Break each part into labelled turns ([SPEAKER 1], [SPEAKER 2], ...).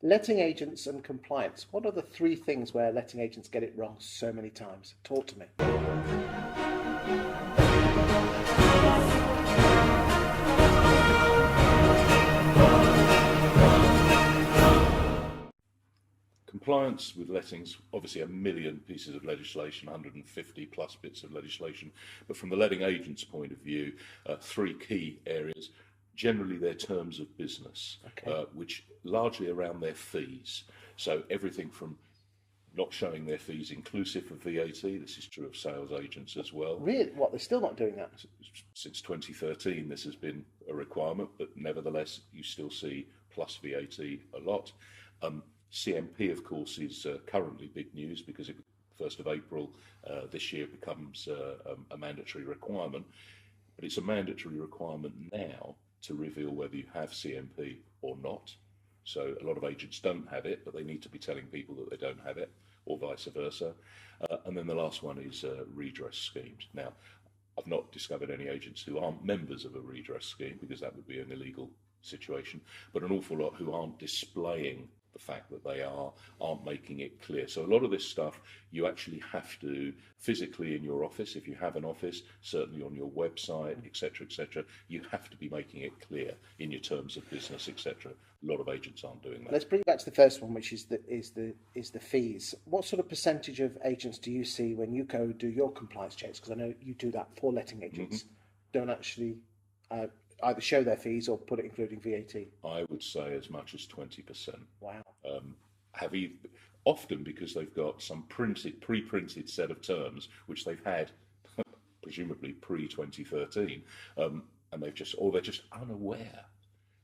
[SPEAKER 1] Letting agents and compliance. What are the three things where letting agents get it wrong so many times? Talk to me.
[SPEAKER 2] Compliance with lettings, obviously a million pieces of legislation, 150 plus bits of legislation, but from the letting agent's point of view, three key areas. Generally, their terms of business,
[SPEAKER 1] Okay.
[SPEAKER 2] which largely around their fees. So everything from not showing their fees inclusive of VAT, this is true of sales agents as well.
[SPEAKER 1] Really? What? They're still not doing that?
[SPEAKER 2] Since 2013, this has been a requirement, but nevertheless, you still see plus VAT a lot. CMP, of course, is currently big news because it 1st of April this year becomes a mandatory requirement. But it's a mandatory requirement now to reveal whether you have CMP or not. So a lot of agents don't have it, but they need to be telling people that they don't have it, or vice versa. And then the last one is redress schemes. Now, I've not discovered any agents who aren't members of a redress scheme, because that would be an illegal situation, but an awful lot who aren't displaying the fact that they aren't making it clear. So a lot of this stuff you actually have to physically in your office, if you have an office, certainly on your website, etc., you have to be making it clear in your terms of business, etc. A lot of agents aren't doing that.
[SPEAKER 1] Let's bring it back to the first one, which is the fees. What sort of percentage of agents do you see when you go do your compliance checks? Because I know you do that for letting agents. Don't actually either show their fees or put it including VAT.
[SPEAKER 2] I would say as much as 20%.
[SPEAKER 1] Wow.
[SPEAKER 2] Often because they've got some pre-printed set of terms which they've had presumably pre-2013, and they're just unaware.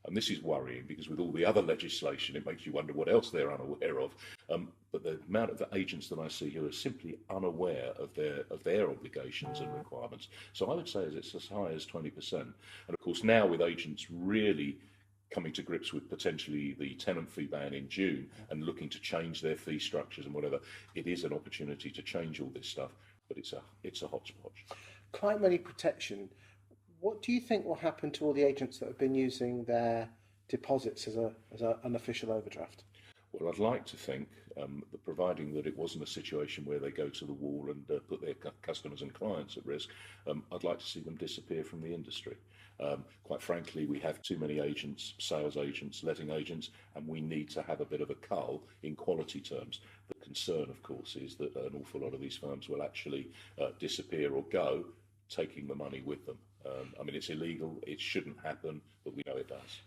[SPEAKER 2] And this is worrying because with all the other legislation, it makes you wonder what else they're unaware of. But the amount of agents that I see who are simply unaware of their obligations and requirements. So I would say it's as high as 20%. And of course, now with agents really coming to grips with potentially the tenant fee ban in June and looking to change their fee structures and whatever, it is an opportunity to change all this stuff. But it's a hodgepodge.
[SPEAKER 1] Client money protection. What do you think will happen to all the agents that have been using their deposits as an unofficial overdraft?
[SPEAKER 2] Well, I'd like to think that providing that it wasn't a situation where they go to the wall and put their customers and clients at risk, I'd like to see them disappear from the industry. Quite frankly, we have too many agents, sales agents, letting agents, and we need to have a bit of a cull in quality terms. The concern, of course, is that an awful lot of these firms will actually disappear or go, taking the money with them. I mean, it's illegal, it shouldn't happen, but we know it does.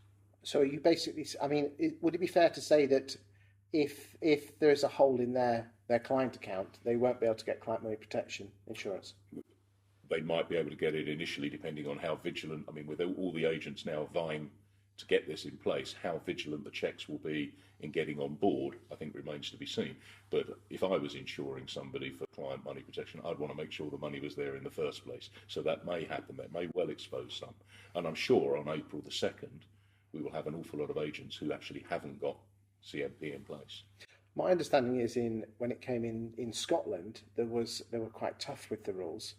[SPEAKER 1] So you basically, I mean, would it be fair to say that if there is a hole in their client account, they won't be able to get client money protection insurance?
[SPEAKER 2] They might be able to get it initially, depending on how vigilant, I mean, with all the agents now vying to get this in place, how vigilant the checks will be in getting on board, I think remains to be seen. But if I was insuring somebody for client money protection, I'd want to make sure the money was there in the first place. So that may happen, that may well expose some. And I'm sure on April the 2nd, we will have an awful lot of agents who actually haven't got CMP in place.
[SPEAKER 1] My understanding is when it came in Scotland, they were quite tough with the rules,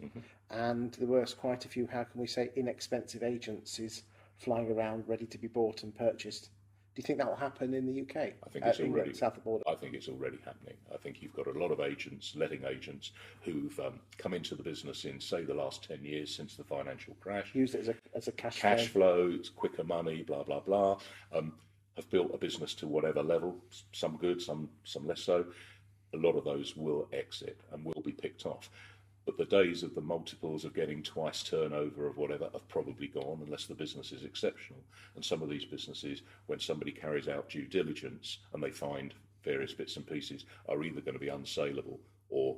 [SPEAKER 1] and there was quite a few, how can we say, inexpensive agencies flying around ready to be bought and purchased. Do you think that will happen in the UK?
[SPEAKER 2] I think it's
[SPEAKER 1] England,
[SPEAKER 2] already
[SPEAKER 1] south of the border.
[SPEAKER 2] I think it's already happening. I think you've got a lot of agents, letting agents, who've come into the business in, say, the last 10 years since the financial crash.
[SPEAKER 1] Used it as a cash
[SPEAKER 2] flow, it's quicker money, blah, blah, blah. Have built a business to whatever level, some good, some less so. A lot of those will exit and will be picked off. But the days of the multiples of getting twice turnover of whatever have probably gone, unless the business is exceptional. And some of these businesses, when somebody carries out due diligence and they find various bits and pieces, are either going to be unsaleable or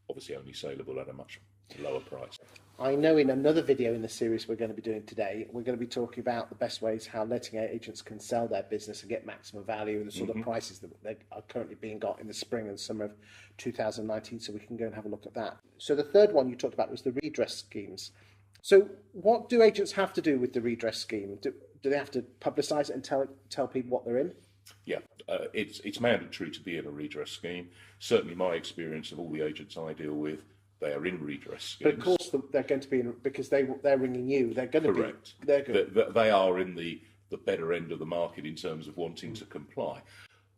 [SPEAKER 2] obviously only saleable at a much lower price.
[SPEAKER 1] I know in another video in the series we're going to be doing today, we're going to be talking about the best ways how letting agents can sell their business and get maximum value and the sort of prices that they are currently being got in the spring and summer of 2019, so we can go and have a look at that. So the third one you talked about was the redress schemes. So what do agents have to do with the redress scheme? Do they have to publicise it and tell people what they're in?
[SPEAKER 2] Yeah, it's mandatory to be in a redress scheme. Certainly my experience of all the agents I deal with, they are in redress schemes.
[SPEAKER 1] But of course they're going to be in, because they're ringing you. They're going to
[SPEAKER 2] Correct.
[SPEAKER 1] be. They're good.
[SPEAKER 2] They are in the better end of the market in terms of wanting to comply.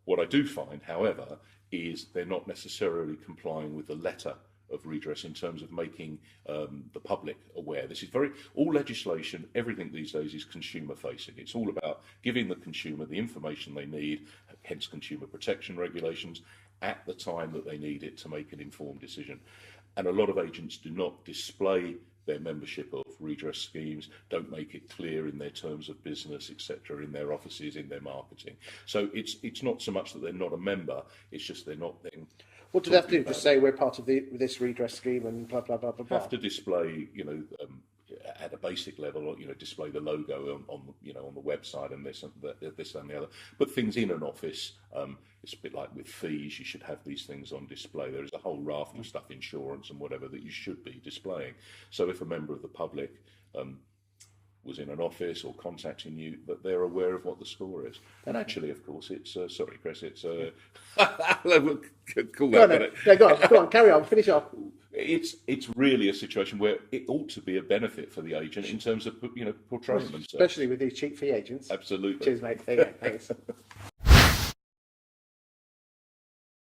[SPEAKER 2] What I do find, however, is they're not necessarily complying with the letter of redress in terms of making the public aware. This is all legislation, everything these days is consumer facing. It's all about giving the consumer the information they need, hence consumer protection regulations, at the time that they need it to make an informed decision. And a lot of agents do not display their membership of redress schemes, don't make it clear in their terms of business, etc., in their offices, in their marketing. So it's not so much that they're not a member, it's just they're not then.
[SPEAKER 1] What do they have to do? Just say we're part of this redress scheme and blah blah blah blah blah.
[SPEAKER 2] Have to display, at a basic level, display the logo on the website and this and the other. But things in an office, it's a bit like with fees. You should have these things on display. There is a whole raft of stuff, insurance and whatever, that you should be displaying. So if a member of the public was in an office or contacting you, that they're aware of what the score is. And actually, of course, it's sorry, Chris, it's call that.
[SPEAKER 1] Go on, carry on, finish off.
[SPEAKER 2] It's really a situation where it ought to be a benefit for the agent in terms of portraying themselves,
[SPEAKER 1] especially with these cheap fee agents.
[SPEAKER 2] Absolutely.
[SPEAKER 1] Cheers, mate. There you go. Thanks.